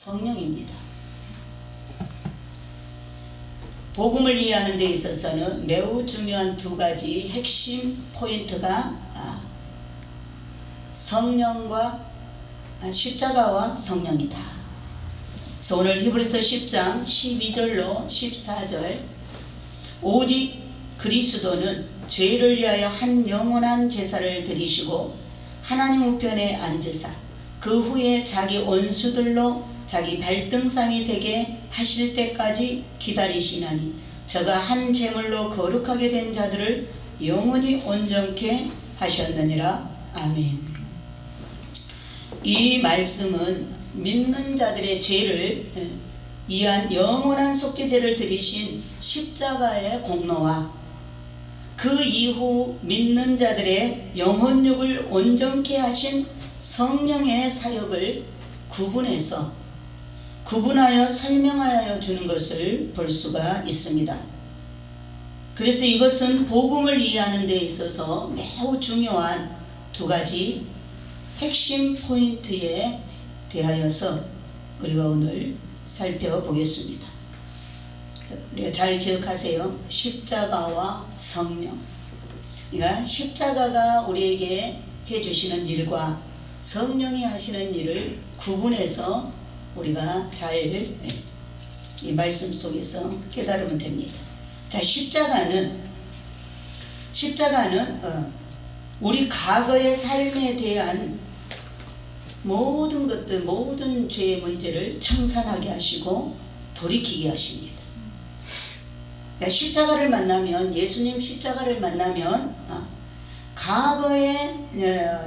성령입니다. 복음을 이해하는 데 있어서는 매우 중요한 두 가지 핵심 포인트가 성령과 십자가와 성령이다. 그래서 오늘 히브리서 10장 12절로 14절 오직 그리스도는 죄를 위하여 한 영원한 제사를 드리시고 하나님 우편에 앉으사 그 후에 자기 원수들로 자기 발등상이 되게 하실 때까지 기다리시나니 저가 한 제물로 거룩하게 된 자들을 영원히 온전케 하셨느니라. 아멘. 이 말씀은 믿는 자들의 죄를 이한 영원한 속죄제를 드리신 십자가의 공로와 그 이후 믿는 자들의 영혼육을 온전케 하신 성령의 사역을 구분하여 설명하여 주는 것을 볼 수가 있습니다. 그래서 이것은 복음을 이해하는 데 있어서 매우 중요한 두 가지 핵심 포인트에 대하여서 우리가 오늘 살펴보겠습니다. 우리가 잘 기억하세요. 십자가와 성령. 그러니까 십자가가 우리에게 해주시는 일과 성령이 하시는 일을 구분해서 우리가 잘 이 말씀 속에서 깨달으면 됩니다. 자, 십자가는 우리 과거의 삶에 대한 모든 것들, 모든 죄의 문제를 청산하게 하시고 돌이키게 하십니다. 십자가를 만나면, 예수님 십자가를 만나면 과거에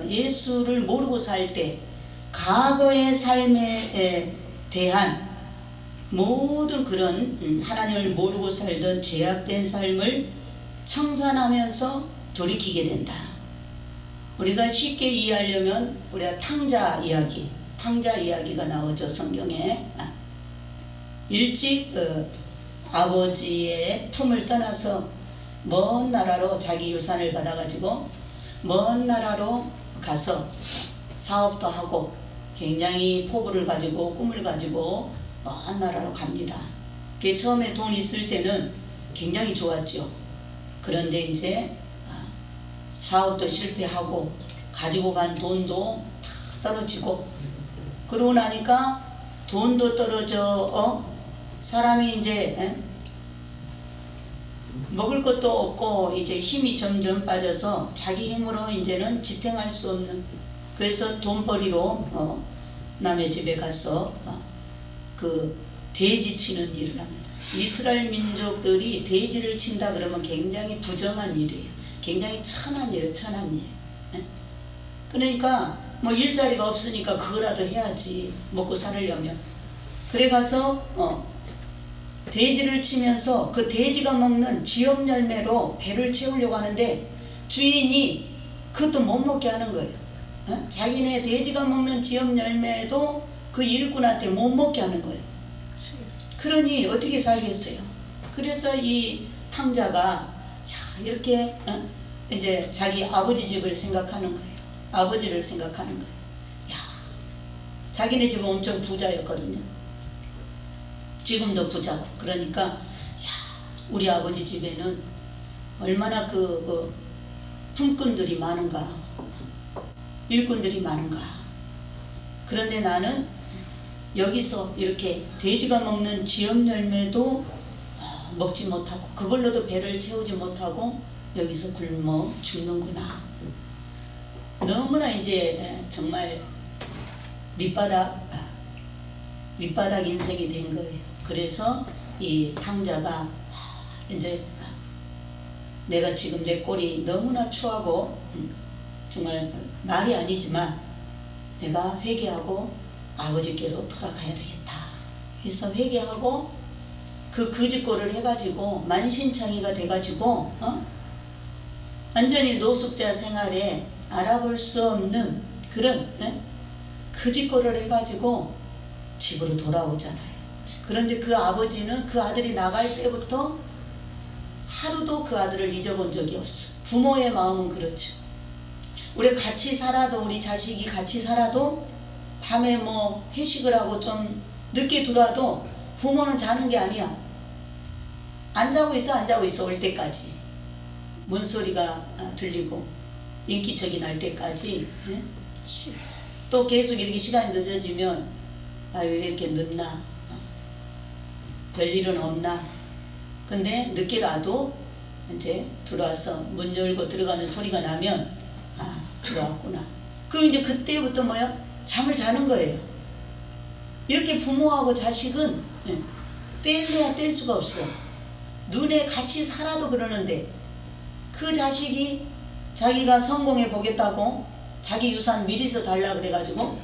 예수를 모르고 살 때 과거의 삶에 대한 모든 그런 하나님을 모르고 살던 죄악된 삶을 청산하면서 돌이키게 된다. 우리가 쉽게 이해하려면 우리가 탕자 이야기가 나오죠. 성경에. 일찍 아버지의 품을 떠나서 먼 나라로 자기 유산을 받아가지고 먼 나라로 가서 사업도 하고 굉장히 포부를 가지고 꿈을 가지고 먼 나라로 갑니다. 그게 처음에 돈 있을 때는 굉장히 좋았죠. 그런데 이제 사업도 실패하고 가지고 간 돈도 다 떨어지고 그러고 나니까 돈도 떨어져 사람이 이제 먹을 것도 없고 이제 힘이 점점 빠져서 자기 힘으로 이제는 지탱할 수 없는, 그래서 돈벌이로 남의 집에 가서 그 돼지 치는 일을 합니다. 이스라엘 민족들이 돼지를 친다 그러면 굉장히 부정한 일이에요. 굉장히 천한 일. 그러니까 뭐 일자리가 없으니까 그거라도 해야지, 먹고 살으려면. 그래 가서 돼지를 치면서 그 돼지가 먹는 지엽 열매로 배를 채우려고 하는데 주인이 그것도 못 먹게 하는 거예요. 자기네 돼지가 먹는 지엽 열매도 그 일꾼한테 못 먹게 하는 거예요. 그러니 어떻게 살겠어요? 그래서 이 탕자가 이렇게 이제 자기 아버지 집을 생각하는 거예요. 아버지를 생각하는 거예요. 자기네 집은 엄청 부자였거든요. 지금도 부자고. 그러니까 우리 아버지 집에는 얼마나 그 품꾼들이 많은가, 일꾼들이 많은가. 그런데 나는 여기서 이렇게 돼지가 먹는 지엽 열매도 먹지 못하고 그걸로도 배를 채우지 못하고 여기서 굶어 죽는구나. 너무나 이제 정말 밑바닥 인생이 된 거예요. 그래서 이 탕자가 이제 내가 지금 내 꼴이 너무나 추하고 정말 말이 아니지만 내가 회개하고 아버지께로 돌아가야 되겠다. 그래서 회개하고 그 거짓골을 해가지고 만신창이가 돼가지고 완전히 노숙자 생활에 알아볼 수 없는 그런 거짓골을 해가지고 집으로 돌아오잖아요. 그런데 그 아버지는 그 아들이 나갈 때부터 하루도 그 아들을 잊어본 적이 없어. 부모의 마음은 그렇죠. 우리 같이 살아도, 우리 자식이 같이 살아도 밤에 뭐 회식을 하고 좀 늦게 들어와도 부모는 자는 게 아니야. 안 자고 있어 올 때까지. 문소리가 들리고 인기척이 날 때까지. 예? 또 계속 이렇게 시간이 늦어지면 왜 이렇게 늦나? 별일은 없나? 근데 늦게라도 이제 들어와서 문 열고 들어가는 소리가 나면 들어왔구나. 그럼 이제 그때부터 뭐야? 잠을 자는 거예요. 이렇게 부모하고 자식은 뗄래야 뗄 수가 없어. 눈에 같이 살아도 그러는데 그 자식이 자기가 성공해 보겠다고 자기 유산 미리서 달라 그래가지고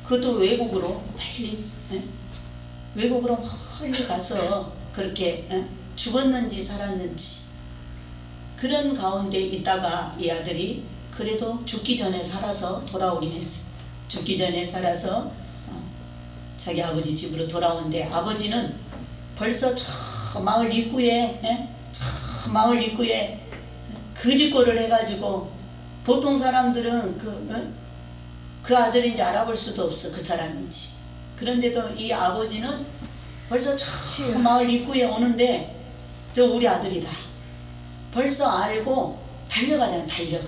그것도 외국으로 빨리 외국으로 멀리 가서 그렇게 죽었는지 살았는지 그런 가운데 있다가 이 아들이 그래도 죽기 전에 살아서 돌아오긴 했어. 죽기 전에 살아서 자기 아버지 집으로 돌아오는데 아버지는 벌써 저 마을 입구에 저 마을 입구에 거짓골을 해가지고 보통 사람들은 그 아들인지 알아볼 수도 없어. 그 사람인지. 그런데도 이 아버지는 벌써 저 마을 입구에 오는데 저 우리 아들이다. 벌써 알고 달려가잖아. 달려가.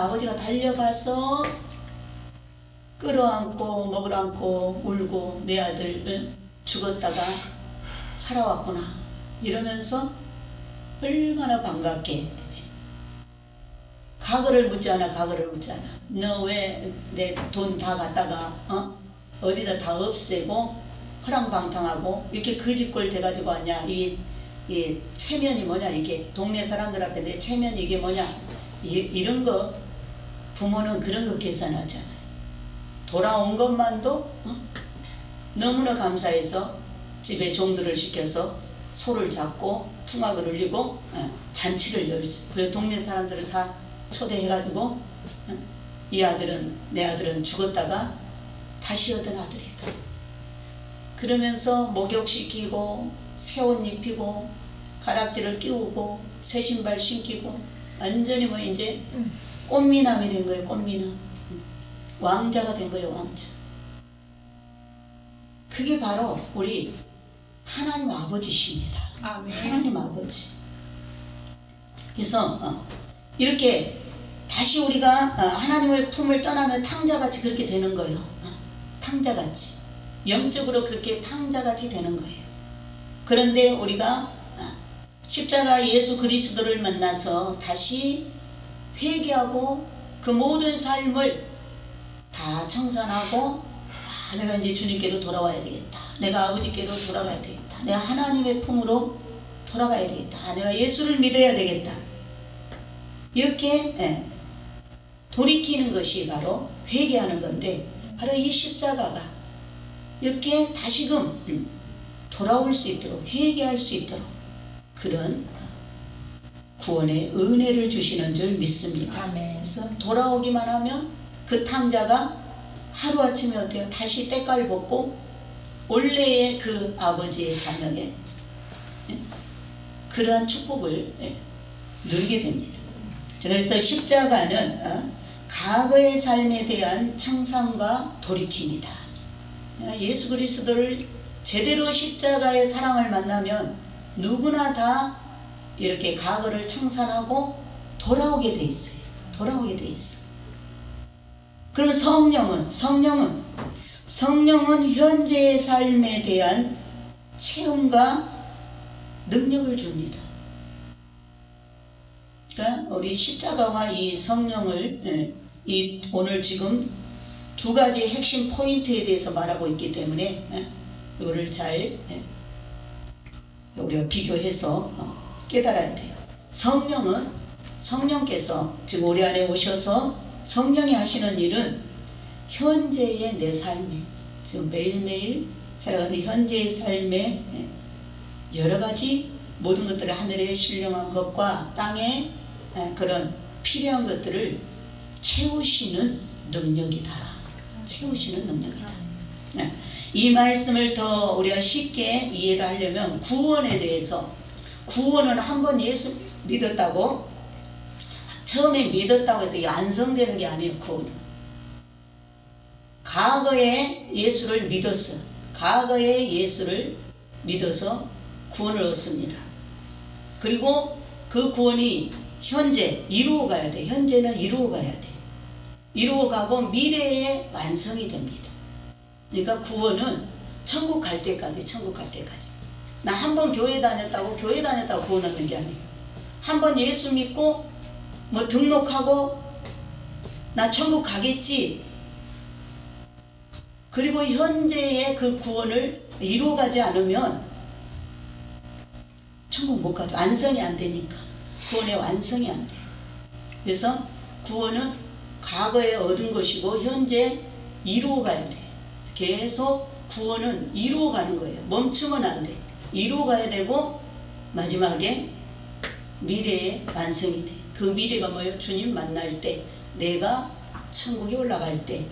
아버지가 달려가서 끌어안고 먹으러안고 울고 내 아들 죽었다가 살아왔구나 이러면서 얼마나 반갑게 과거를 묻지 않아. 너 왜 내 돈 다 갖다가 어디다 다 없애고 허랑방탕하고 이렇게 거짓골 돼가지고 왔냐. 이 체면이 뭐냐. 이게 동네 사람들 앞에 내 체면이 이게 뭐냐. 이런 거 부모는 그런 거 계산하잖아요. 돌아온 것만도 너무나 감사해서 집에 종들을 시켜서 소를 잡고 풍악을 울리고 잔치를 열죠. 그래서 동네 사람들을 다 초대해가지고 내 아들은 죽었다가 다시 얻은 아들이다. 그러면서 목욕시키고 새옷 입히고 가락지를 끼우고 새 신발 신기고 완전히 뭐 이제 꽃미남이 된 거예요. 꽃미남. 왕자가 된 거예요. 왕자. 그게 바로 우리 하나님 아버지십니다. 아멘. 하나님 아버지. 그래서 이렇게 다시 우리가 하나님의 품을 떠나면 탕자같이 그렇게 되는 거예요. 탕자같이. 영적으로 그렇게 탕자같이 되는 거예요. 그런데 우리가 십자가 예수 그리스도를 만나서 다시 회개하고 그 모든 삶을 다 청산하고 내가 이제 주님께로 돌아와야 되겠다. 내가 아버지께로 돌아가야 되겠다. 내가 하나님의 품으로 돌아가야 되겠다. 내가 예수를 믿어야 되겠다. 이렇게 돌이키는 것이 바로 회개하는 건데 바로 이 십자가가 이렇게 다시금 돌아올 수 있도록 회개할 수 있도록 그런 구원의 은혜를 주시는 줄 믿습니다. 아멘. 그래서 돌아오기만 하면 그 탕자가 하루아침에 어때요? 다시 때깔 벗고 원래의 그 아버지의 자녀의 그러한 축복을 누리게 됩니다. 그래서 십자가는 과거의 삶에 대한 청산과 돌이킴이다. 예수 그리스도를 제대로 십자가의 사랑을 만나면 누구나 다 이렇게 과거를 청산하고 돌아오게 돼 있어요. 돌아오게 돼 있어. 그러면 성령은 현재의 삶에 대한 체험과 능력을 줍니다. 그러니까 우리 십자가와 이 성령을 오늘 지금 두 가지 핵심 포인트에 대해서 말하고 있기 때문에 이거를 잘 우리가 비교해서 깨달아야 돼요. 성령께서 지금 우리 안에 오셔서 성령이 하시는 일은 현재의 내 삶에 지금 매일매일 살아가는 현재의 삶에 여러 가지 모든 것들을 하늘에 신령한 것과 땅에 그런 필요한 것들을 채우시는 능력이다. 채우시는 능력이다. 이 말씀을 더 우리가 쉽게 이해를 하려면 구원에 대해서 구원은 한번 예수 믿었다고 처음에 믿었다고 해서 완성되는 게 아니에요. 구원은 과거에 예수를 믿었어. 과거에 예수를 믿어서 구원을 얻습니다. 그리고 그 구원이 현재 이루어 가야 돼. 현재는 이루어 가야 돼. 이루어 가고 미래에 완성이 됩니다. 그러니까 구원은 천국 갈 때까지, 천국 갈 때까지. 나 한 번 교회 다녔다고 구원 얻는 게 아니에요. 한 번 예수 믿고 뭐 등록하고 나 천국 가겠지. 그리고 현재의 그 구원을 이루어가지 않으면 천국 못 가죠. 완성이 안 되니까. 구원의 완성이 안 돼요. 그래서 구원은 과거에 얻은 것이고 현재 이루어가야 돼. 계속 구원은 이루어가는 거예요. 멈추면 안 돼. 이루어가야 되고 마지막에 미래에 완성이 돼. 그 미래가 뭐예요? 주님 만날 때, 내가 천국에 올라갈 때,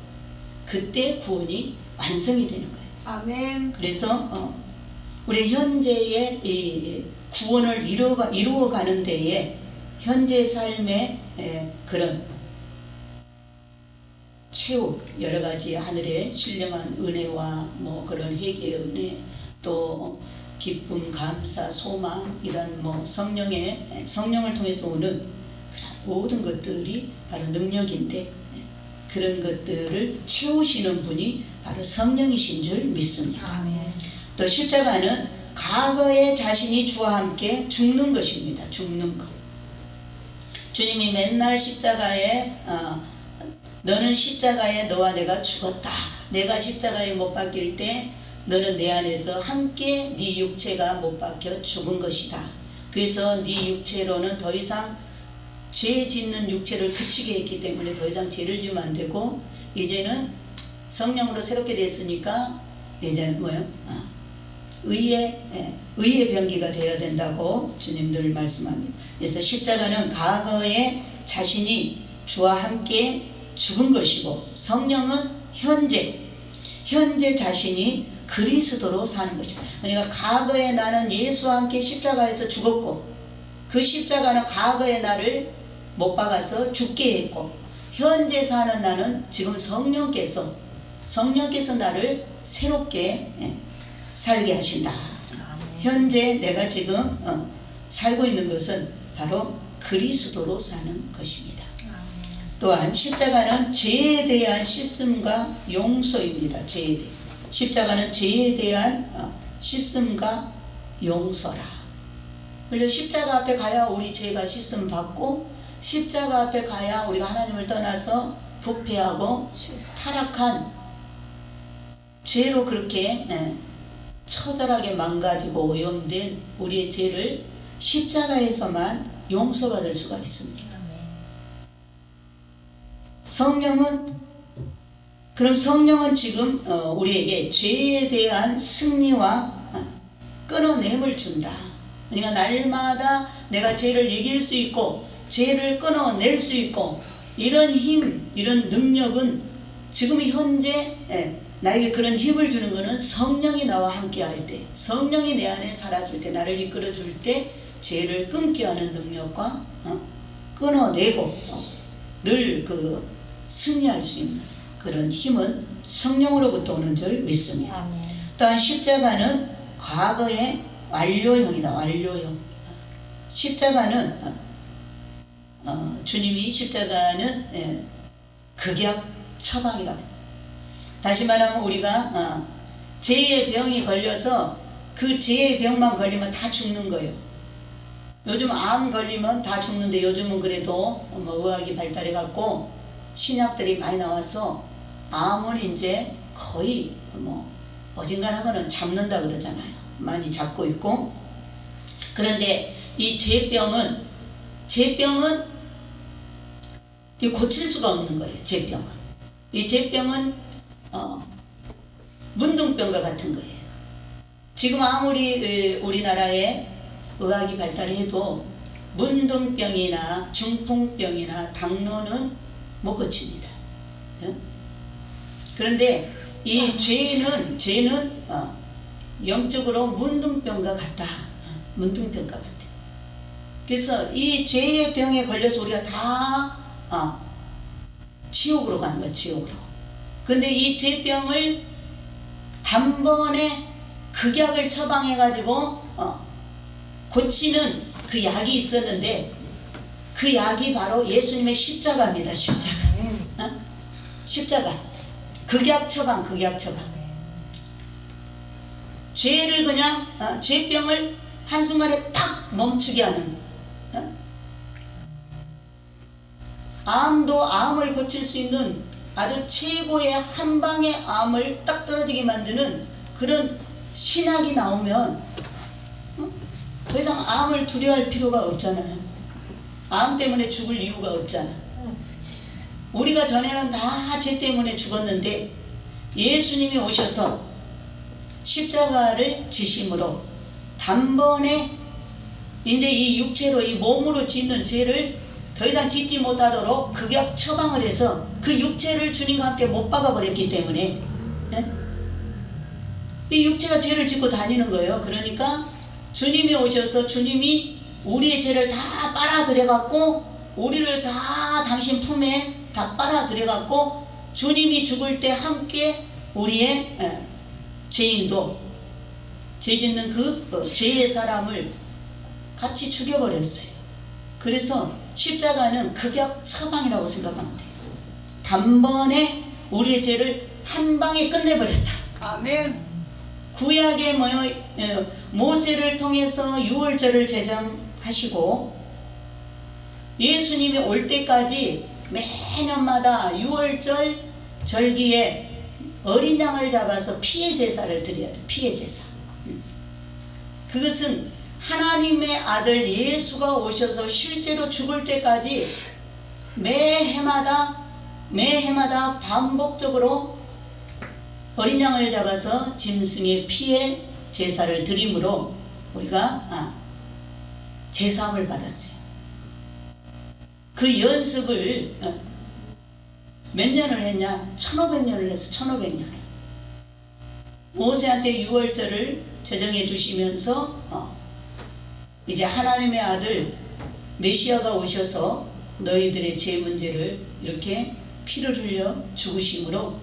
그때 구원이 완성이 되는 거예요. 아멘. 그래서 우리 현재의 이 구원을 이루어가는 데에 현재 삶의 그런 최후 여러 가지 하늘의 신령한 은혜와 뭐 그런 회개의 은혜, 또 기쁨, 감사, 소망, 이런 뭐 성령을 통해서 오는 그런 모든 것들이 바로 능력인데, 그런 것들을 채우시는 분이 바로 성령이신 줄 믿습니다. 아멘. 또 십자가는 과거에 자신이 주와 함께 죽는 것입니다. 죽는 것. 주님이 맨날 십자가에 너는 십자가에 너와 내가 죽었다. 내가 십자가에 못 박힐 때 너는 내 안에서 함께 네 육체가 못 박혀 죽은 것이다. 그래서 네 육체로는 더 이상 죄 짓는 육체를 그치게 했기 때문에 더 이상 죄를 지면 안 되고, 이제는 성령으로 새롭게 됐으니까 이제는 뭐예요? 의의 병기가 되어야 된다고 주님들 말씀합니다. 그래서 십자가는 과거에 자신이 주와 함께 죽은 것이고, 성령은 현재 자신이 그리스도로 사는 것입니다. 그러니까 과거에 나는 예수와 함께 십자가에서 죽었고, 그 십자가는 과거에 나를 못 박아서 죽게 했고, 현재 사는 나는 지금 성령께서 나를 새롭게 살게 하신다. 현재 내가 지금 살고 있는 것은 바로 그리스도로 사는 것입니다. 또한 십자가는 죄에 대한 씻음과 용서입니다. 십자가는 죄에 대한 씻음과 용서라. 그래서 십자가 앞에 가야 우리 죄가 씻음 받고, 십자가 앞에 가야 우리가 하나님을 떠나서 부패하고 타락한 죄로 그렇게 처절하게 망가지고 오염된 우리의 죄를 십자가에서만 용서받을 수가 있습니다. 성령은 지금 우리에게 죄에 대한 승리와 끊어냄을 준다. 그러니까 날마다 내가 죄를 이길 수 있고 죄를 끊어낼 수 있고, 이런 힘, 이런 능력은 지금 현재 나에게 그런 힘을 주는 것은 성령이 나와 함께 할 때, 성령이 내 안에 살아줄 때, 나를 이끌어 줄 때 죄를 끊게 하는 능력과 끊어내고 늘 그 승리할 수 있는 그런 힘은 성령으로부터 오는 줄 믿습니다. 또한 십자가는 과거의 완료형이다. 완료형. 십자가는 주님이 십자가는 극약 처방이라고. 다시 말하면 우리가 죄의 병이 걸려서 그 죄의 병만 걸리면 다 죽는 거예요. 요즘 암 걸리면 다 죽는데, 요즘은 그래도 뭐 의학이 발달해 갖고 신약들이 많이 나와서 암은 이제 거의 뭐 어딘가는 거는 잡는다 그러잖아요. 많이 잡고 있고. 그런데 이 죄병은 고칠 수가 없는 거예요. 이 죄병은 문둥병과 같은 거예요. 지금 아무리 우리나라에 의학이 발달해도 문둥병이나 중풍병이나 당뇨는 못 고칩니다. 그런데 이 죄는 영적으로 문둥병과 같다. 문둥병과 같아. 그래서 이 죄의 병에 걸려서 우리가 다 지옥으로 가는 거야. 지옥으로. 근데 이 죄병을 단번에 극약을 처방해가지고 고치는 그 약이 있었는데, 그 약이 바로 예수님의 십자가입니다. 십자가. 십자가. 극약 처방, 극약 처방. 죄를 그냥 죄병을 한순간에 딱 멈추게 하는, 암도 암을 고칠 수 있는 아주 최고의 한 방의 암을 딱 떨어지게 만드는 그런 신약이 나오면 더 이상 암을 두려워할 필요가 없잖아요. 암 때문에 죽을 이유가 없잖아. 우리가 전에는 다 죄 때문에 죽었는데 예수님이 오셔서 십자가를 지심으로 단번에 이제 이 육체로, 이 몸으로 짓는 죄를 더 이상 짓지 못하도록 극약 처방을 해서 그 육체를 주님과 함께 못 박아버렸기 때문에, 이 육체가 죄를 짓고 다니는 거예요. 그러니까 주님이 오셔서 주님이 우리의 죄를 다 빨아들여갖고, 우리를 다 당신 품에 다 빨아들여갖고, 주님이 죽을 때 함께 우리의 죄인도, 죄 짓는 그 죄의 사람을 같이 죽여버렸어요. 그래서 십자가는 극약 처방이라고 생각하면 돼요. 단번에 우리의 죄를 한 방에 끝내버렸다. 아멘. 구약의 모세를 통해서 유월절을 제정하시고, 예수님이 올 때까지 매년마다 유월절 절기에 어린 양을 잡아서 피의 제사를 드려야 돼. 피의 제사. 그것은 하나님의 아들 예수가 오셔서 실제로 죽을 때까지 매해마다 반복적으로 어린 양을 잡아서 짐승의 피의 제사를 드림으로 우리가 제사함을 받았어요. 그 연습을 몇 년을 했냐? 1500년을 했어. 1500년을. 모세한테 유월절을 제정해 주시면서 이제 하나님의 아들 메시아가 오셔서 너희들의 죄 문제를 이렇게 피를 흘려 죽으심으로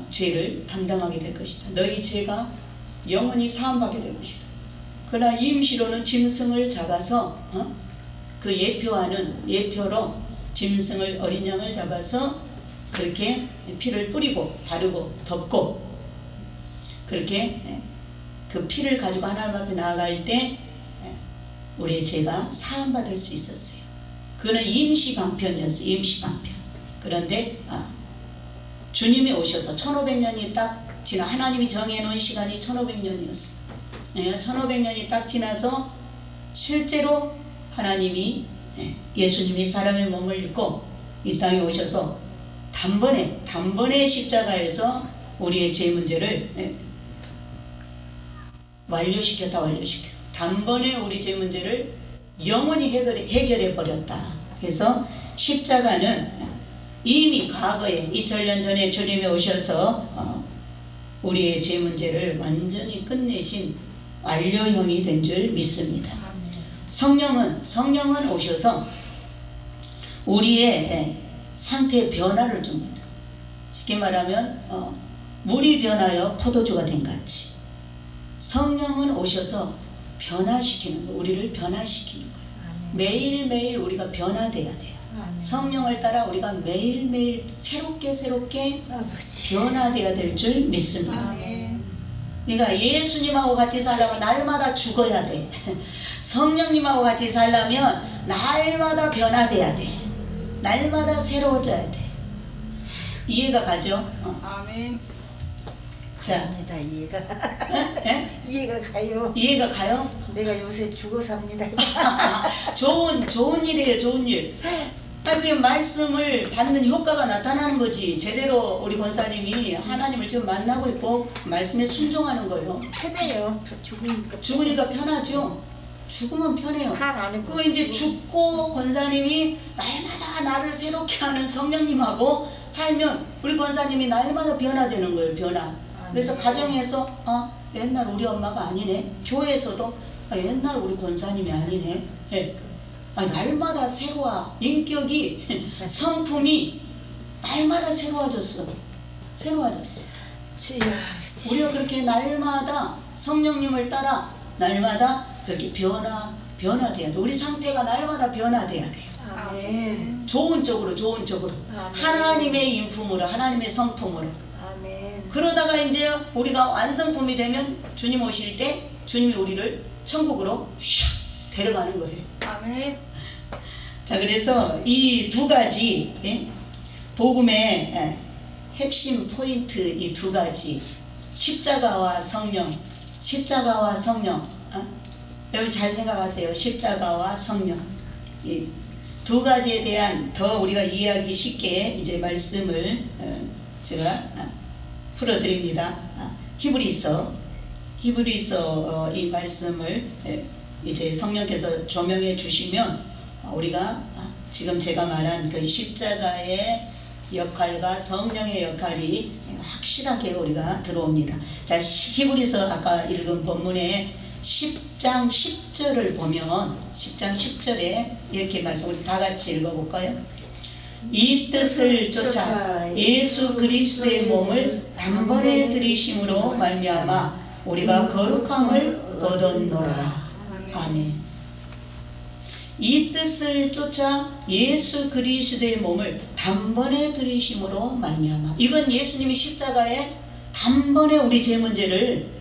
죄를 담당하게 될 것이다. 너희 죄가 영원히 사함받게 될 것이다. 그러나 임시로는 짐승을 잡아서 그 예표로 짐승을, 어린 양을 잡아서 그렇게 피를 뿌리고 바르고 덮고, 그렇게 그 피를 가지고 하나님 앞에 나아갈 때 우리의 죄가 사함받을 수 있었어요. 그거는 임시 방편이었어요. 임시 방편. 그런데 주님이 오셔서 1500년이 딱 지나, 하나님이 정해놓은 시간이 1500년이었어요. 1500년이 딱 지나서 실제로 하나님이, 예수님이 사람의 몸을 입고 이 땅에 오셔서 단번에 십자가에서 우리의 죄 문제를 완료시켰다. 단번에 우리 죄 문제를 영원히 해결해 버렸다. 그래서 십자가는 이미 과거에 2000년 전에 주님이 오셔서 우리의 죄 문제를 완전히 끝내신 완료형이 된 줄 믿습니다. 성령은 오셔서 우리의 상태의 변화를 줍니다. 쉽게 말하면 물이 변하여 포도주가 된 같이 성령은 오셔서 변화시키는 거, 우리를 변화시키는 거예요. 매일매일 우리가 변화돼야 돼요. 성령을 따라 우리가 매일매일 새롭게 변화돼야 될 줄 믿습니다. 그러니까 예수님하고 같이 살려면 날마다 죽어야 돼. 성령님하고 같이 살려면 날마다 변화돼야 돼. 날마다 새로워져야 돼. 이해가 가죠? 아멘. 자, 이해가 예? 이해가 가요. 이해가 가요? 내가 요새 죽어 삽니다. 좋은 일이에요. 좋은 일. 그게 말씀을 받는 효과가 나타나는 거지. 제대로 우리 권사님이 하나님을 지금 만나고 있고 말씀에 순종하는 거예요. 편해요. 죽으니까 편하죠. 죽으면 편해요. 안 그 이제 죽고 권사님이 날마다 나를 새롭게 하는 성령님하고 살면 우리 권사님이 날마다 변화되는 거예요. 변화. 그래서 가정에서 옛날 우리 엄마가 아니네. 교회에서도 옛날 우리 권사님이 아니네. 네. 날마다 새로워. 인격이 성품이 날마다 새로워졌어. 새로워졌어요. 주여 아버지. 우리가 그렇게 날마다 성령님을 따라 날마다 그렇게 변화돼야 돼. 우리 상태가 날마다 변화돼야 돼요. 아멘. 좋은 쪽으로 아멘. 하나님의 인품으로 하나님의 성품으로. 아멘. 그러다가 이제 우리가 완성품이 되면 주님 오실 때 주님이 우리를 천국으로 슉 데려가는 거예요. 아멘. 자, 그래서 이 두 가지 복음의 핵심 포인트, 이 두 가지 십자가와 성령, 여러분 잘 생각하세요. 십자가와 성령, 이 두 가지에 대한 더 우리가 이해하기 쉽게 이제 말씀을 제가 풀어드립니다. 히브리서 이 말씀을 이제 성령께서 조명해 주시면 우리가 지금 제가 말한 그 십자가의 역할과 성령의 역할이 확실하게 우리가 들어옵니다. 자, 히브리서 아까 읽은 본문의 10장 10절을 보면 10장 10절에 이렇게 말씀, 우리 다 같이 읽어볼까요? 이 뜻을 쫓아 예수 그리스도의 몸을 단번에 들이심으로 말미암아 우리가 거룩함을 얻었노라. 아멘. 이 뜻을 쫓아 예수 그리스도의 몸을 단번에 들이심으로 말미암아. 이건 예수님이 십자가에 단번에 우리 죄 문제를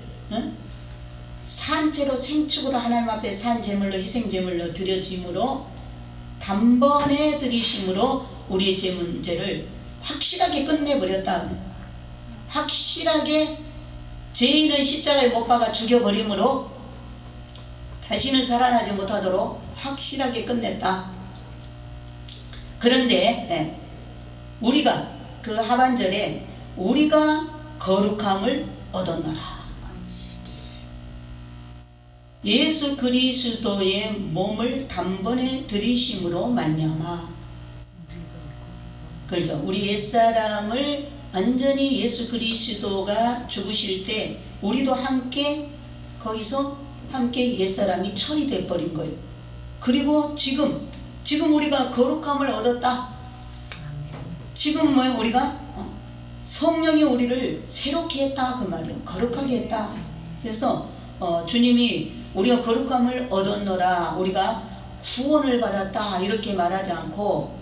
산채로 생축으로 하나님 앞에 산 제물로 희생제물로 드려짐으로 단번에 들이심으로 우리의 죄 문제를 확실하게 끝내버렸다. 확실하게 죄인은 십자가에 못 박아 죽여버림으로 다시는 살아나지 못하도록 확실하게 끝냈다. 그런데 우리가 그 하반절에 우리가 거룩함을 얻었노라. 예수 그리스도의 몸을 단번에 들이심으로 말미암아. 그렇죠. 우리 옛사람을 완전히 예수 그리스도가 죽으실 때 우리도 함께 거기서 함께 옛사람이 처리돼 버린 거예요. 그리고 지금 우리가 거룩함을 얻었다. 지금 뭐예요? 우리가 성령이 우리를 새롭게 했다 그 말이에요. 거룩하게 했다. 그래서 주님이 우리가 거룩함을 얻었노라, 우리가 구원을 받았다 이렇게 말하지 않고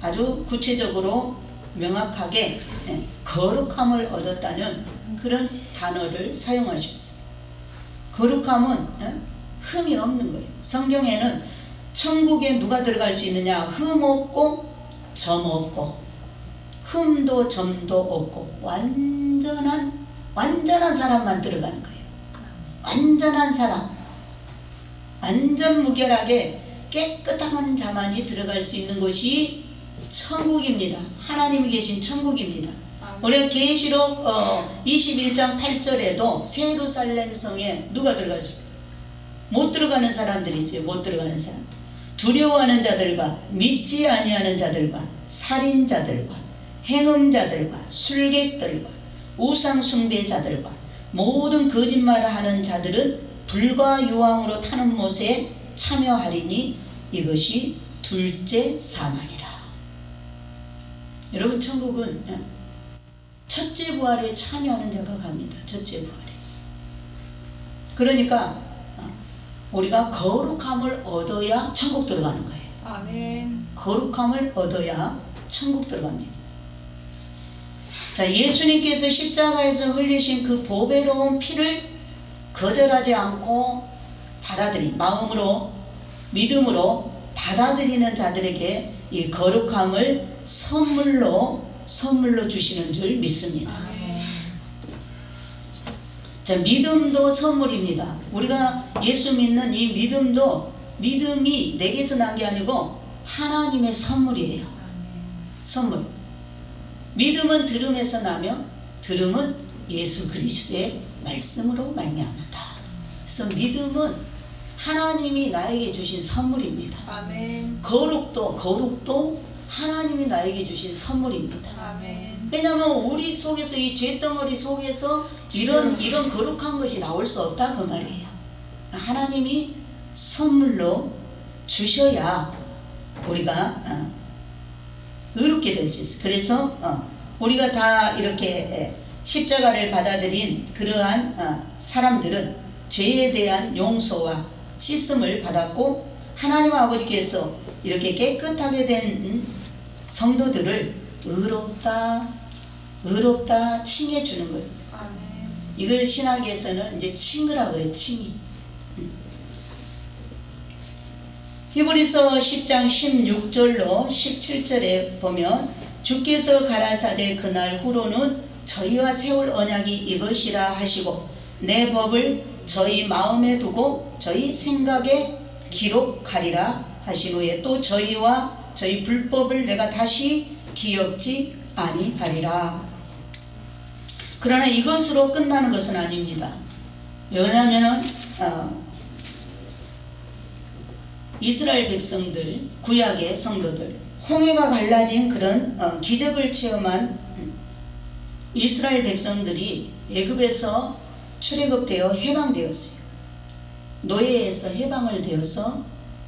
아주 구체적으로 명확하게 거룩함을 얻었다는 그런 단어를 사용하셨어요. 거룩함은 흠이 없는 거예요. 성경에는 천국에 누가 들어갈 수 있느냐? 흠 없고 점 없고 흠도 점도 없고 완전한 사람만 들어가는 거예요. 완전한 사람, 완전 무결하게 깨끗한 자만이 들어갈 수 있는 곳이 천국입니다. 하나님이 계신 천국입니다. 우리가 계시록 21장 8절에도 새 예루살렘 성에 누가 들어갈 수 있어요? 못 들어가는 사람들이 있어요. 못 들어가는 사람. 두려워하는 자들과 믿지 아니하는 자들과 살인자들과 행음자들과 술객들과 우상 숭배자들과 모든 거짓말을 하는 자들은 불과 유황으로 타는 못에 참여하리니 이것이 둘째 사망이라. 여러분, 천국은 첫째 부활에 참여하는 자가 갑니다. 첫째 부활에. 그러니까 우리가 거룩함을 얻어야 천국 들어가는 거예요. 아멘. 거룩함을 얻어야 천국 들어갑니다. 자, 예수님께서 십자가에서 흘리신 그 보배로운 피를 거절하지 않고 마음으로 믿음으로 받아들이는 자들에게 이 거룩함을 선물로 주시는 줄 믿습니다. 아멘. 자, 믿음도 선물입니다. 우리가 예수 믿는 이 믿음이 내게서 난 게 아니고 하나님의 선물이에요. 선물. 믿음은 들음에서 나며 들음은 예수 그리스도의 말씀으로 말미암는다. 그래서 믿음은 하나님이 나에게 주신 선물입니다. 아멘. 거룩도 하나님이 나에게 주신 선물입니다. 아멘. 왜냐하면 우리 속에서 이 죄덩어리 속에서 이런 거룩한 것이 나올 수 없다 그 말이에요. 하나님이 선물로 주셔야 우리가 의롭게 될 수 있어요. 그래서 우리가 다 이렇게 십자가를 받아들인 그러한 사람들은 죄에 대한 용서와 씻음을 받았고 하나님 아버지께서 이렇게 깨끗하게 된 성도들을 의롭다 칭해 주는 거예요. 아멘. 이걸 신학에서는 이제 칭의라고 그래요. 칭의. 히브리서 10장 16절로 17절에 보면 주께서 가라사대 그날 후로는 저희와 세울 언약이 이것이라 하시고 내 법을 저희 마음에 두고 저희 생각에 기록하리라 하신 후에 또 저희와 저희 불법을 내가 다시 기억지 아니하리라. 그러나 이것으로 끝나는 것은 아닙니다. 왜냐하면 이스라엘 백성들, 구약의 성도들, 홍해가 갈라진 그런 기적을 체험한 이스라엘 백성들이 애굽에서 출애굽되어 해방되었어요. 노예에서 해방을 되어서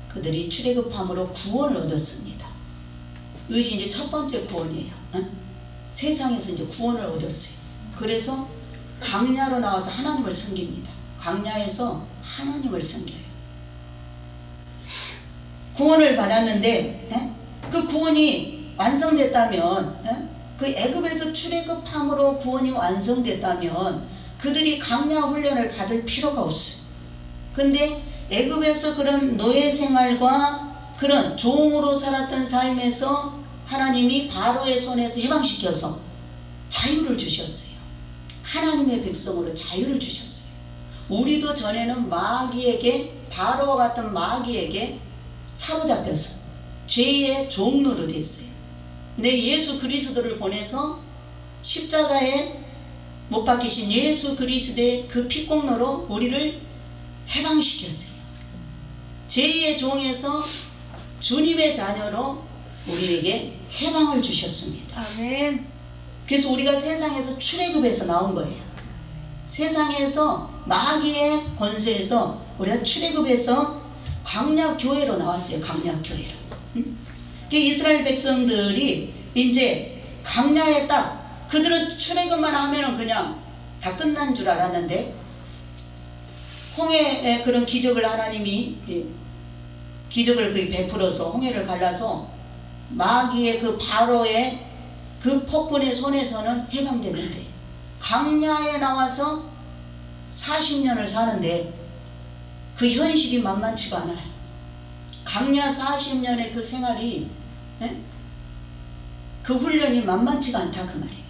그들이 출애굽함으로 구원을 얻었습니다. 이것이 이제 첫 번째 구원이에요. 세상에서 이제 구원을 얻었어요. 그래서 광야로 나와서 하나님을 섬깁니다. 광야에서 하나님을 섬겨요. 구원을 받았는데 그 구원이 완성됐다면 그 애굽에서 출애굽함으로 구원이 완성됐다면 그들이 광야 훈련을 받을 필요가 없어요. 근데 애굽에서 그런 노예 생활과 그런 종으로 살았던 삶에서 하나님이 바로의 손에서 해방시켜서 자유를 주셨어요. 하나님의 백성으로 자유를 주셨어요. 우리도 전에는 마귀에게, 바로와 같은 마귀에게 사로잡혀서 죄의 종로로 됐어요. 근데 예수 그리스도를 보내서 십자가에 못 박히신 예수 그리스도의 그 피공로로 우리를 해방시켰어요. 죄의 종에서 주님의 자녀로 우리에게 해방을 주셨습니다. 아멘. 그래서 우리가 세상에서 출애굽에서 나온 거예요. 세상에서 마귀의 권세에서 우리가 출애굽에서 광야교회로 나왔어요. 광야교회로. 이스라엘 백성들이 이제 광야에 딱 그들은 출애굽만 하면은 그냥 다 끝난 줄 알았는데 홍해의 그런 기적을 하나님이 기적을 베풀어서 홍해를 갈라서 마귀의 그 바로의 그 폭군의 손에서는 해방됐는데 광야에 나와서 40년을 사는데 그 현실이 만만치가 않아요. 광야 40년의 그 생활이 그 훈련이 만만치가 않다 그 말이에요.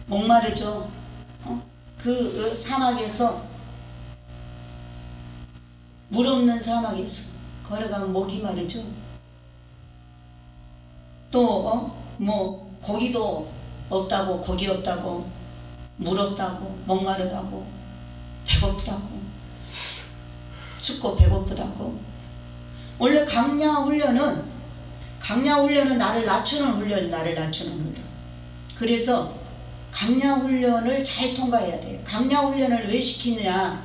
목마르죠. 그 사막에서 물 없는 사막에서 걸어가면 목이 마르죠. 또 뭐 고기도 없다고, 고기 없다고, 물 없다고, 목마르다고, 배고프다고, 춥고 배고프다고. 원래 강야 훈련은 나를 낮추는 훈련, 나를 낮추는 훈련. 그래서 강야 훈련을 잘 통과해야 돼요. 강야 훈련을 왜 시키느냐?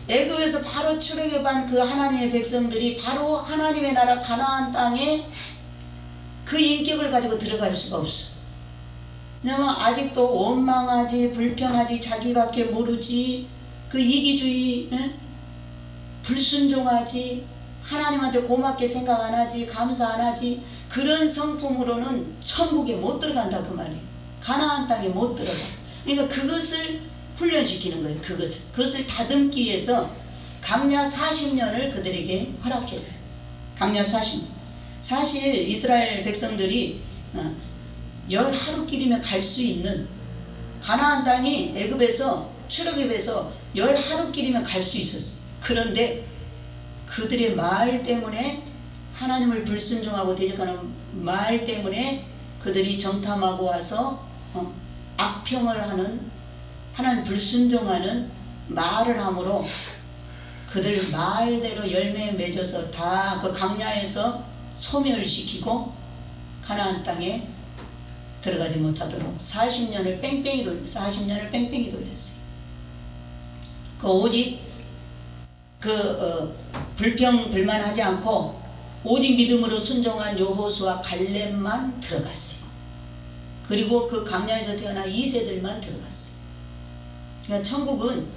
애굽에서 바로 출애굽한 그 하나님의 백성들이 바로 하나님의 나라 가나안 땅에 그 인격을 가지고 들어갈 수가 없어. 왜냐면 아직도 원망하지, 불평하지, 자기밖에 모르지, 그 이기주의, 불순종하지, 하나님한테 고맙게 생각 안 하지, 감사 안 하지, 그런 성품으로는 천국에 못 들어간다 그 말이에요. 가나안 땅에 못 들어가. 그러니까 그것을 훈련시키는 거예요. 그것을 다듬기 위해서 광야 40년을 그들에게 허락했어요. 광야 40년. 사실 이스라엘 백성들이 10하루길이면 갈 수 있는, 가나안 땅이 애굽에서 출애굽에서 10하루길이면 갈 수 있었어요. 그런데 그들의 말 때문에, 하나님을 불순종하고 대적하는 말 때문에 그들이 정탐하고 와서 악평을 하는, 하나님 불순종하는 말을 함으로 그들 말대로 열매 맺어서 다 그 광야에서 소멸시키고 가나안 땅에 들어가지 못하도록 40년을 뺑뺑이 돌렸어요. 그 오직 불평 불만하지 않고 오직 믿음으로 순종한 여호수아 갈렙만 들어갔어요. 그리고 그 강야에서 태어난 2세들만 들어갔어요. 그러니까 천국은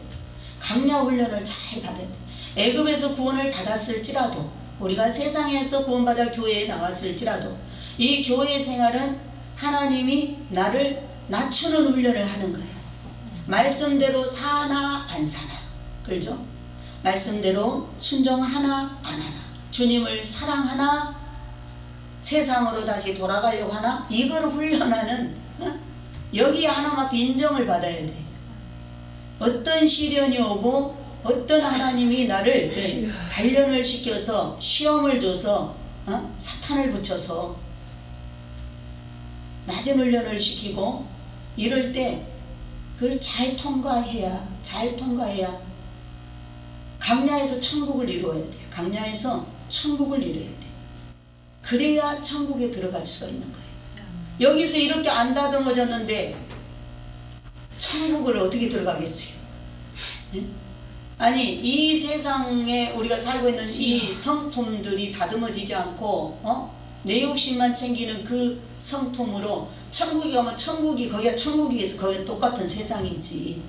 강야 훈련을 잘 받아야 돼. 애굽에서 구원을 받았을지라도, 우리가 세상에서 구원받아 교회에 나왔을지라도, 이 교회 생활은 하나님이 나를 낮추는 훈련을 하는 거예요. 말씀대로 사나 안 사나, 그렇죠? 말씀대로 순종하나 안 하나, 주님을 사랑하나, 세상으로 다시 돌아가려고 하나, 이걸 훈련하는, 여기에 하나님 앞에 인정을 받아야 돼. 어떤 시련이 오고 어떤 하나님이 나를 단련을 시켜서 시험을 줘서 사탄을 붙여서 낮은 훈련을 시키고 이럴 때 그걸 잘 통과해야 강야에서 천국을 이루어야 돼요. 강야에서 천국을 이루어야 돼. 그래야 천국에 들어갈 수가 있는 거예요. 여기서 이렇게 안 다듬어졌는데 천국을 어떻게 들어가겠어요? 네? 아니, 이 세상에 우리가 살고 있는 이 성품들이 다듬어지지 않고 내 욕심만 챙기는 그 성품으로 천국에 가면 천국이 거기가 천국이겠어. 거기가 똑같은 세상이지.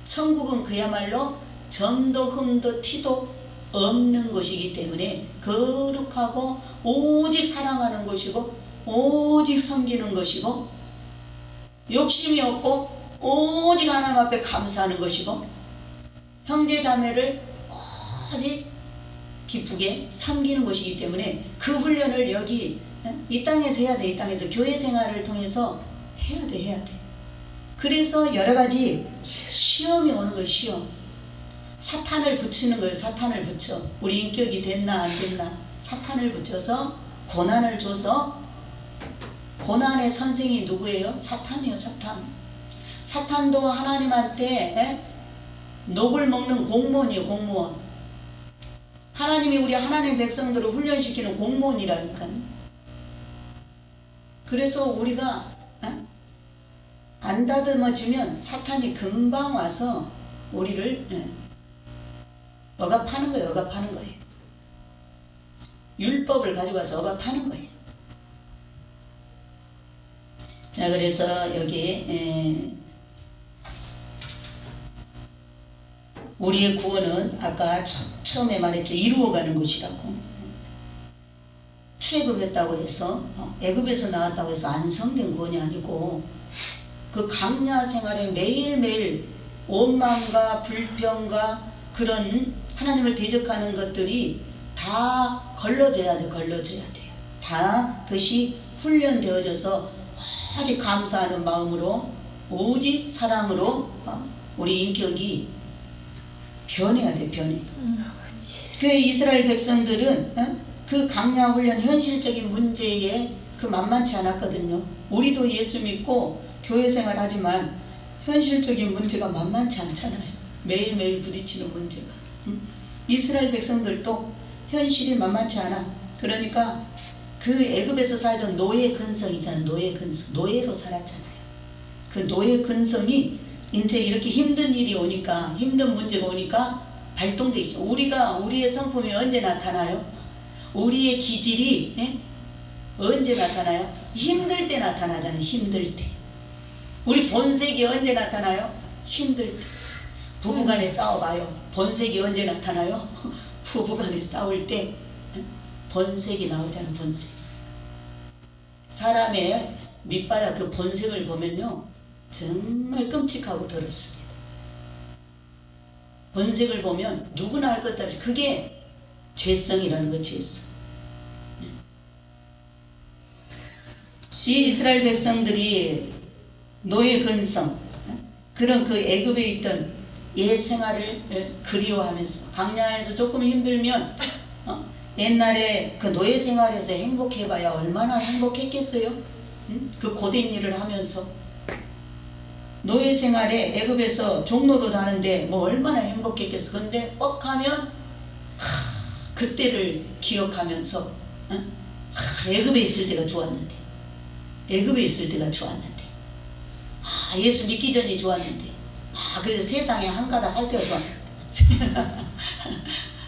천국은 그야말로 점도 흠도 티도 없는 것이기 때문에 거룩하고 오직 사랑하는 것이고 오직 섬기는 것이고 욕심이 없고 오직 하나님 앞에 감사하는 것이고 형제 자매를 오직 기쁘게 섬기는 것이기 때문에 그 훈련을 여기 이 땅에서 해야 돼. 이 땅에서 교회 생활을 통해서 해야 돼. 그래서 여러 가지 시험이 오는 거예요. 시험. 사탄을 붙이는 거예요. 사탄을 붙여. 우리 인격이 됐나 안 됐나 사탄을 붙여서 고난을 줘서, 고난의 선생이 누구예요? 사탄이요. 사탄도 하나님한테 녹을 먹는 공무원이에요. 공무원. 하나님이 우리 하나님 백성들을 훈련시키는 공무원이라니까요. 그래서 우리가 안 다듬어지면 사탄이 금방 와서 우리를 억압하는 거예요. 율법을 가지고 와서 억압하는 거예요. 자, 그래서 여기 우리의 구원은 아까 처음에 말했죠. 이루어가는 것이라고. 출애굽했다고 해서 애굽에서 나왔다고 해서 안성된 구원이 아니고, 그 강야 생활에 매일매일 원망과 불평과 그런 하나님을 대적하는 것들이 다 걸러져야 돼요. 다 그것이 훈련되어져서 오직 감사하는 마음으로, 오직 사랑으로 우리 인격이 변해야 돼. 그 이스라엘 백성들은 그 강야 훈련 현실적인 문제에 그 만만치 않았거든요. 우리도 예수 믿고 교회 생활하지만 현실적인 문제가 만만치 않잖아요. 매일매일 부딪히는 문제가. 이스라엘 백성들도 현실이 만만치 않아. 그러니까 그 애굽에서 살던 노예 근성이잖아요. 노예로 살았잖아요. 그 노예 근성이 이제 이렇게 힘든 일이 오니까, 힘든 문제가 오니까 발동되기 시작. 우리의 성품이 언제 나타나요? 우리의 기질이 언제 나타나요? 힘들 때 나타나잖아요. 힘들 때. 우리 본색이 언제 나타나요? 힘들 때. 부부간에 싸워봐요. 본색이 언제 나타나요? 부부간에 싸울 때 본색이 나오잖아요. 본색. 사람의 밑바닥 그 본색을 보면요, 정말 끔찍하고 더럽습니다. 본색을 보면 누구나 알 것 없이 그게 죄성이라는 거. 죄성. 이 이스라엘 백성들이 노예 근성, 그런 그 애굽에 있던 옛 생활을 그리워하면서, 강야에서 조금 힘들면 옛날에 그 노예 생활에서 행복해봐야 얼마나 행복했겠어요? 그 고된 일을 하면서 노예 생활에 애굽에서 종로로 다는데 뭐 얼마나 행복했겠어. 근데 뻑하면 그때를 기억하면서 애굽에 있을 때가 좋았는데, 예수 믿기 전이 좋았는데, 그래서 세상에 한 가닥 할 때가 좋았는데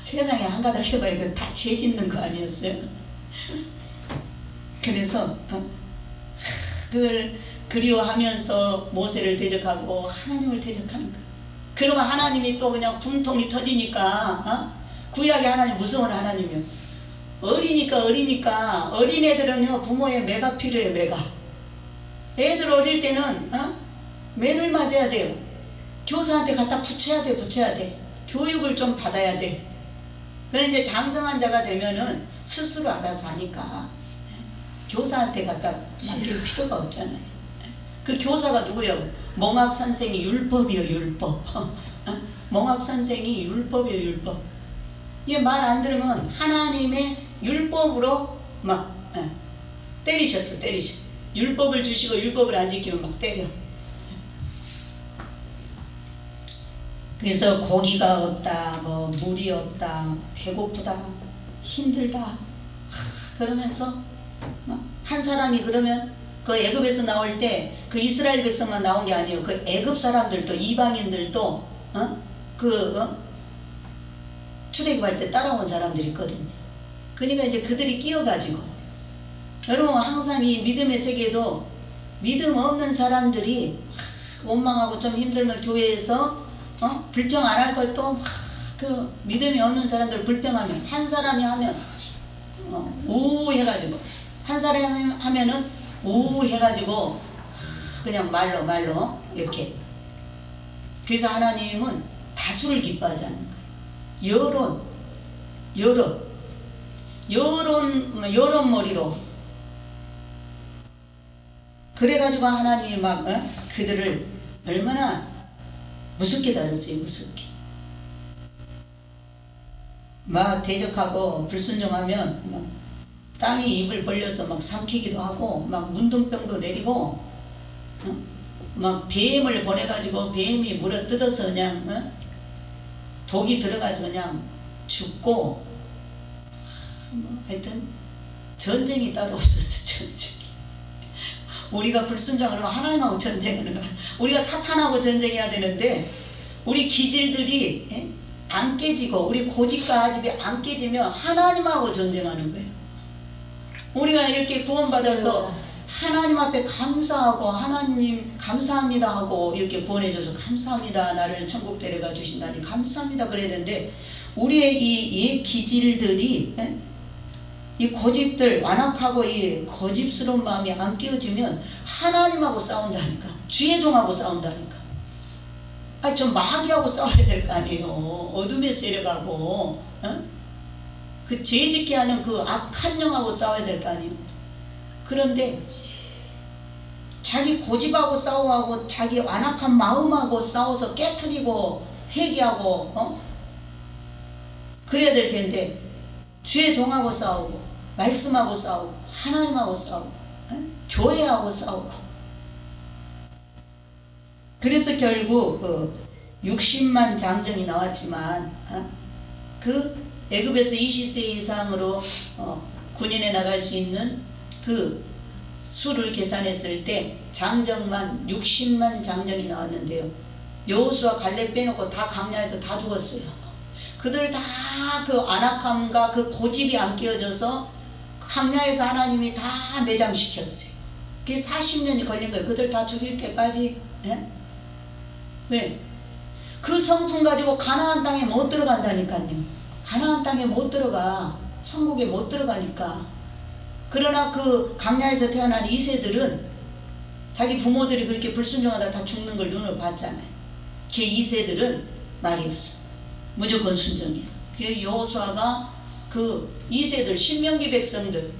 세상에 한 가닥 해봐야 이거 다 죄 짓는 거 아니었어요? 그래서 그걸 그리워하면서 모세를 대적하고 하나님을 대적하는 거예요. 그러면 하나님이 또 그냥 분통이 터지니까 구약의 하나님 무서운 하나님이요. 어리니까 어린애들은요 부모의 매가 필요해요. 매가. 애들 어릴 때는 매를 맞아야 돼요. 교사한테 갖다 붙여야 돼. 교육을 좀 받아야 돼. 그런데 이제 장성한 자가 되면은 스스로 알아서 하니까 교사한테 갖다 맡길 필요가 없잖아요. 그 교사가 누구예요? 몽학 선생이 율법이요. 율법. 몽학 선생이 율법이요. 율법. 이게 말 안 들으면 하나님의 율법으로 막 때리셨어. 율법을 주시고 율법을 안 지키면 막 때려. 그래서 고기가 없다, 뭐 물이 없다, 배고프다, 힘들다. 그러면서 한 사람이 그러면 그 애굽에서 나올 때 그 이스라엘 백성만 나온 게 아니에요. 그 애굽 사람들도 이방인들도 출애굽할 때 따라온 사람들이 있거든요. 그러니까 이제 그들이 끼어가지고 여러분 항상 이 믿음의 세계도 믿음 없는 사람들이 원망하고 좀 힘들면 교회에서 불평 안 할 걸 또 그 믿음이 없는 사람들 불평하면 한 사람이 하면 우해가지고 한 사람이 하면은 우해가지고 그냥 말로 이렇게. 그래서 하나님은 다수를 기뻐하지 않는 거예요. 여론 머리로. 그래가지고 하나님이 막 그들을 얼마나 무섭게 다뤘어요. 무섭게. 막 대적하고 불순종하면 막 땅이 입을 벌려서 막 삼키기도 하고 막 문둥병도 내리고 막 뱀을 보내가지고 뱀이 물어 뜯어서 그냥 독이 들어가서 그냥 죽고 하여튼 전쟁이 따로 없었어. 전쟁이. 우리가 불순종을 하면 하나님하고 전쟁하는 거야. 우리가 사탄하고 전쟁해야 되는데 우리 기질들이 안 깨지고 우리 고집과 안 깨지면 하나님하고 전쟁하는 거예요. 우리가 이렇게 구원받아서 하나님 앞에 감사하고 하나님 감사합니다 하고 이렇게 구원해줘서 감사합니다 나를 천국 데려가 주신다니 감사합니다 그래야 되는데 우리의 이 기질들이 이 고집들 완악하고 이 고집스러운 마음이 안 깨어지면 하나님하고 싸운다니까. 주의 종하고 싸운다니까. 좀 마귀하고 싸워야 될 거 아니에요. 어둠의 세력하고 그 죄짓게 하는 그 악한 영하고 싸워야 될 거 아니에요. 그런데 자기 고집하고 싸워하고 자기 완악한 마음하고 싸워서 깨트리고 회개하고 그래야 될 텐데 주의 종하고 싸우고 말씀하고 싸우고 하나님하고 싸우고 교회하고 싸우고. 그래서 결국 60만 장정이 나왔지만 그 애굽에서 20세 이상으로 군인에 나갈 수 있는 그 수를 계산했을 때 장정만 60만 장정이 나왔는데요. 여호수아 갈렙 빼놓고 다 광야에서 다 죽었어요. 그들 다 그 안악함과 그 고집이 안 깨어져서 광야에서 하나님이 다 매장시켰어요. 그게 40년이 걸린 거예요. 그들 다 죽일 때까지. 왜? 그 성품 가지고 가나안 땅에 못 들어간다니까요. 가나안 땅에 못 들어가. 천국에 못 들어가니까. 그러나 그 광야에서 태어난 2세들은 자기 부모들이 그렇게 불순종하다 다 죽는 걸 눈으로 봤잖아요. 걔 2세들은 말이 없어. 무조건 순종이야. 그 여호수아가 그 2세들 신명기 백성들